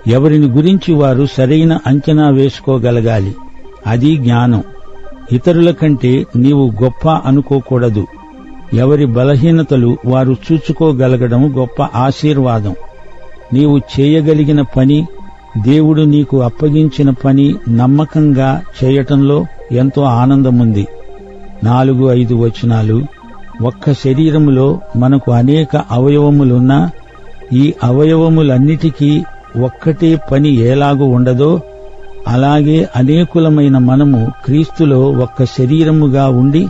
ఎవరిని గురించి వారు సరైన అంచనా వేసుకోగలగాలి. అది జ్ఞానం. ఇతరుల కంటే నీవు గొప్ప అనుకోకూడదు. ఎవరి బలహీనతలు వారు చూచుకోగలగడం గొప్ప ఆశీర్వాదం. నీవు చేయగలిగిన పని, దేవుడు నీకు అప్పగించిన పని నమ్మకంగా చేయటంలో ఎంతో ఆనందముంది. 4-5 వచనాలు. ఒక్క శరీరములో మనకు అనేక అవయవములున్నా ఈ అవయవములన్నిటికీ ఒక్కటే పని ఎలాగూ ఉండదో అలాగే అనేకులమైన మనము క్రీస్తులో ఒక్క శరీరముగా ఉండి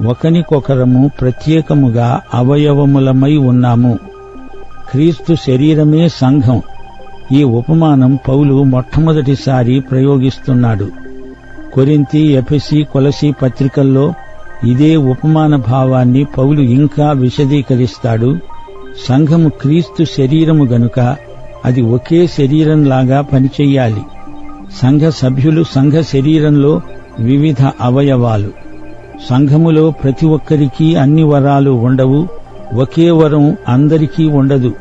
ఒకనికొకరము ప్రత్యేకముగా అవయవములమై ఉన్నాము. క్రీస్తు శరీరమే సంఘం. ఈ ఉపమానం పౌలు మొట్టమొదటిసారి ప్రయోగిస్తున్నాడు. కొరింథీ, ఎఫెసీ, కొలసీ పత్రికల్లో ఇదే ఉపమాన భావాన్ని పౌలు ఇంకా విశదీకరిస్తాడు. సంఘము క్రీస్తు శరీరము గనుక అది ఒకే శరీరంలాగా పనిచెయ్యాలి. సంఘ సభ్యులు సంఘ శరీరంలో వివిధ అవయవాలు. సంఘములో ప్రతి ఒక్కరికీ అన్ని వరాలు ఉండవు. ఒకే వరం అందరికీ ఉండదు.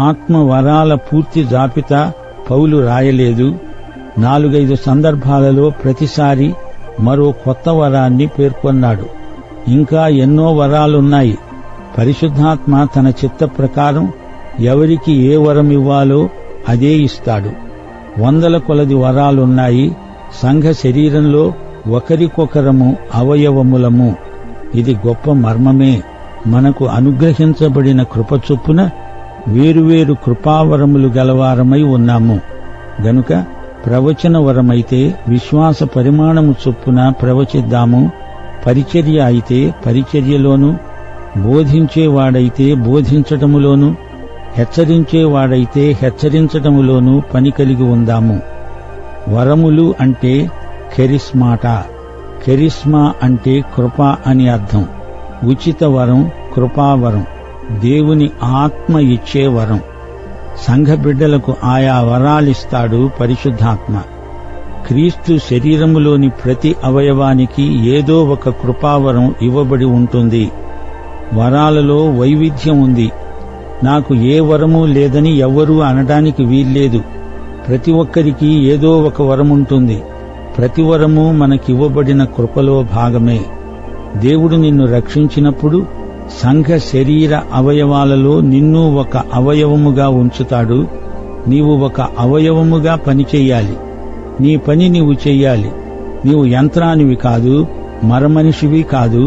ఆత్మ వరాల పూర్తి జాబితా పౌలు రాయలేదు. 4-5 సందర్భాలలో ప్రతిసారి మరో కొత్త వరాన్ని పేర్కొన్నాడు. ఇంకా ఎన్నో వరాలున్నాయి. పరిశుద్ధాత్మ తన చిత్త ప్రకారం ఎవరికి ఏ వరం ఇవ్వాలో అదే ఇస్తాడు. 100 కొలది వరాలున్నాయి. సంఘ శరీరంలో ఒకరికొకరము అవయవములము. ఇది గొప్ప మర్మమే. మనకు అనుగ్రహించబడిన కృప చొప్పున వేరువేరు కృపావరములు గలవారమై ఉన్నాము గనుక ప్రవచన వరమైతే విశ్వాస పరిమాణము చొప్పున ప్రవచిద్దాము. పరిచర్య అయితే పరిచర్యలోను, బోధించేవాడైతే బోధించటములోను, హెచ్చరించేవాడైతే హెచ్చరించటములోనూ పని కలిగి ఉందాము. వరములు అంటే కెరిస్మాటా. కెరిస్మా అంటే కృప అని అర్థం. ఉచిత వరం, కృపావరం, దేవుని ఆత్మ ఇచ్చే వరం. సంఘ బిడ్డలకు ఆయా వరాలిస్తాడు పరిశుద్ధాత్మ. క్రీస్తు శరీరములోని ప్రతి అవయవానికి ఏదో ఒక కృపావరం ఇవ్వబడి ఉంటుంది. వరాలలో వైవిధ్యం ఉంది. నాకు ఏ వరము లేదని ఎవ్వరూ అనడానికి వీల్లేదు. ప్రతి ఒక్కరికి ఏదో ఒక వరముంటుంది. ప్రతి వరము మనకివ్వబడిన కృపలో భాగమే. దేవుడు నిన్ను రక్షించినప్పుడు సంఘ శరీర అవయవాలలో నిన్ను ఒక అవయవముగా ఉంచుతాడు. నీవు ఒక అవయవముగా పనిచెయ్యాలి. నీ పని నీవు చెయ్యాలి. నీవు యంత్రానివి కాదు, మరమనిషివి కాదు.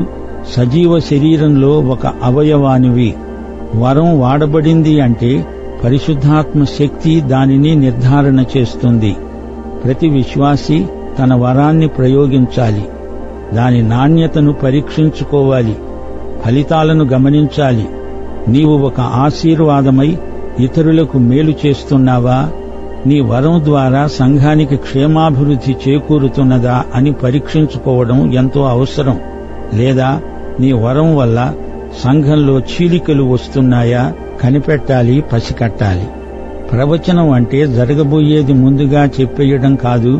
సజీవ శరీరంలో ఒక అవయవానివి. వరం వాడబడింది అంటే పరిశుద్ధాత్మ శక్తి దానిని నిర్ధారణ చేస్తుంది. ప్రతి విశ్వాసి తన వరాన్ని ప్రయోగించాలి. దాని నాణ్యతను పరీక్షించుకోవాలి. ఫలితాలను గమనించాలి. నీవు ఒక ఆశీర్వాదమై ఇతరులకు మేలు చేస్తున్నావా? నీ వరం ద్వారా సంఘానికి క్షేమాభివృద్ధి చేకూరుతున్నదా అని పరీక్షించుకోవడం ఎంతో అవసరం. లేదా నీ వరం వల్ల సంఘంలో చీలికలు వస్తున్నాయా కనిపెట్టాలి, పసికట్టాలి. ప్రవచనం అంటే జరగబోయేది ముందుగా చెప్పేయడం కాదు.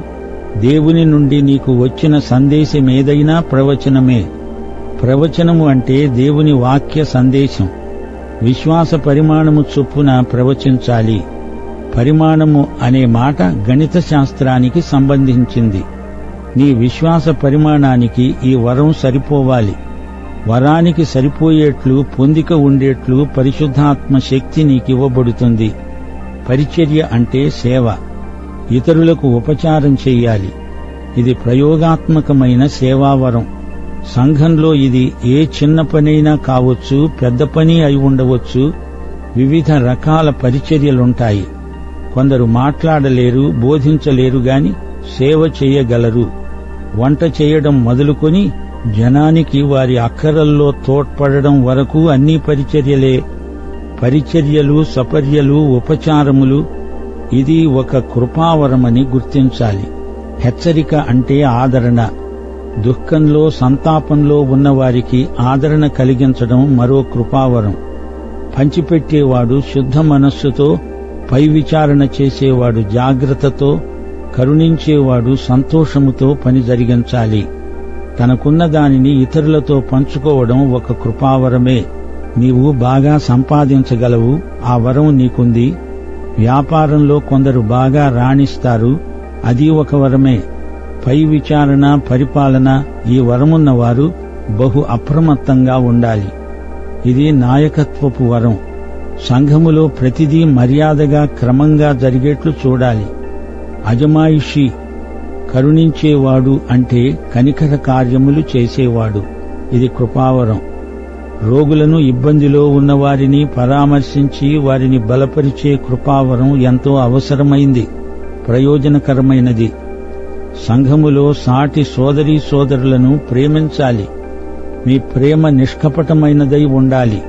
దేవుని నుండి నీకు వచ్చిన సందేశమేదైనా ప్రవచనమే. ప్రవచనము అంటే దేవుని వాక్య సందేశం. విశ్వాస పరిమాణము చొప్పున ప్రవచించాలి. పరిమాణము అనే మాట గణిత శాస్త్రానికి సంబంధించింది. నీ విశ్వాస పరిమాణానికి ఈ వరం సరిపోవాలి. వరానికి సరిపోయేట్లు పొందిక ఉండేట్లు పరిశుద్ధాత్మ శక్తి నీకివ్వబడుతుంది. పరిచర్య అంటే సేవ. ఇతరులకు ఉపచారం చెయ్యాలి. ఇది ప్రయోగాత్మకమైన సేవావరం. సంఘంలో ఇది ఏ చిన్న పనైనా కావచ్చు, పెద్ద పని అయి ఉండవచ్చు. వివిధ రకాల పరిచర్యలుంటాయి. కొందరు మాట్లాడలేరు, బోధించలేరు గాని సేవ చేయగలరు. వంట చేయడం మొదలుకొని జనానికి వారి అక్కరల్లో తోడ్పడడం వరకు అన్ని పరిచర్యలే. పరిచర్యలు, సపర్యలు, ఉపచారములు. ఇది ఒక కృపావరమని గుర్తించాలి. హెచ్చరిక అంటే ఆదరణ. దుఃఖంలో, సంతాపంలో ఉన్నవారికి ఆదరణ కలిగించడం మరో కృపావరం. పంచిపెట్టేవాడు శుద్ధ మనస్సుతో, పై విచారణ చేసేవాడు జాగ్రత్తతో, కరుణించేవాడు సంతోషముతో పని జరిగించాలి. తనకున్న దానిని ఇతరులతో పంచుకోవడం ఒక కృపావరమే. నీవు బాగా సంపాదించగలవు, ఆ వరం నీకుంది. వ్యాపారంలో కొందరు బాగా రాణిస్తారు, అది ఒక వరమే. పై విచారణ, పరిపాలన ఈ వరమున్నవారు బహు అప్రమత్తంగా ఉండాలి. ఇది నాయకత్వపు వరం. సంఘములో ప్రతిదీ మర్యాదగా క్రమంగా జరిగేట్లు చూడాలి. అజమాయిషి, కరుణించేవాడు అంటే కనికర కార్యములు చేసేవాడు. ఇది కృపావరం. రోగులను, ఇబ్బందిలో ఉన్నవారిని పరామర్శించి వారిని బలపరిచే కృపావరం ఎంతో అవసరమైంది, ప్రయోజనకరమైనది. సంఘములో సాటి సోదరీ సోదరులను ప్రేమించాలి. మీ ప్రేమ నిష్కపటమైనదై ఉండాలి.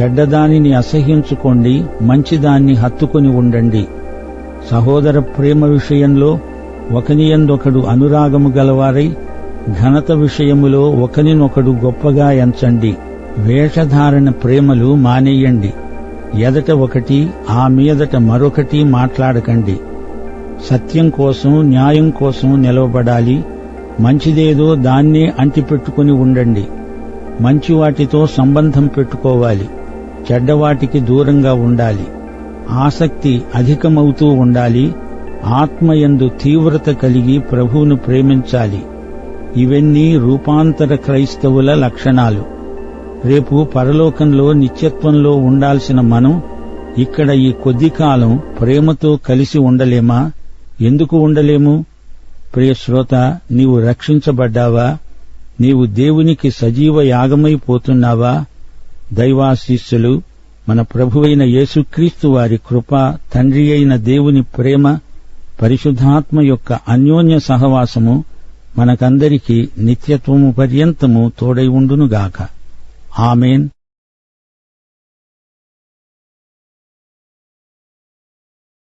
చెడ్డదానిని అసహ్యించుకోండి, మంచిదాన్ని హత్తుకొని ఉండండి. సహోదర ప్రేమ విషయంలో ఒకనియందొకడు అనురాగము గలవారై, ఘనత విషయములో ఒకనినొకడు గొప్పగా ఎంచండి. వేషధారణ ప్రేమలు మానేయండి. ఎదట ఒకటి, ఆ మీదట మరొకటి మాట్లాడకండి. సత్యం కోసం, న్యాయం కోసం నిలవబడాలి. మంచిదేదో దాన్నే అంటిపెట్టుకుని ఉండండి. మంచివాటితో సంబంధం పెట్టుకోవాలి. చెడ్డవాటికి దూరంగా ఉండాలి. ఆసక్తి అధికమవుతూ ఉండాలి. ఆత్మయందు తీవ్రత కలిగి ప్రభువును ప్రేమించాలి. ఇవన్నీ రూపాంతర క్రైస్తవుల లక్షణాలు. రేపు పరలోకంలో నిత్యత్వంలో ఉండాల్సిన మనం ఇక్కడ ఈ కొద్ది కాలం ప్రేమతో కలిసి ఉండలేమా? ఎందుకు ఉండలేము? ప్రియ శ్రోత, నీవు రక్షించబడ్డావా? నీవు దేవునికి సజీవ యాగమైపోతున్నావా? దైవాశీస్సులు, మన ప్రభువైన యేసుక్రీస్తు వారి కృప, తండ్రి అయిన దేవుని ప్రేమ, పరిశుద్ధాత్మ యొక్క అన్యోన్య సహవాసము మనకందరికీ నిత్యత్వము పర్యంతము తోడై ఉండునుగాక. ఆమేన్.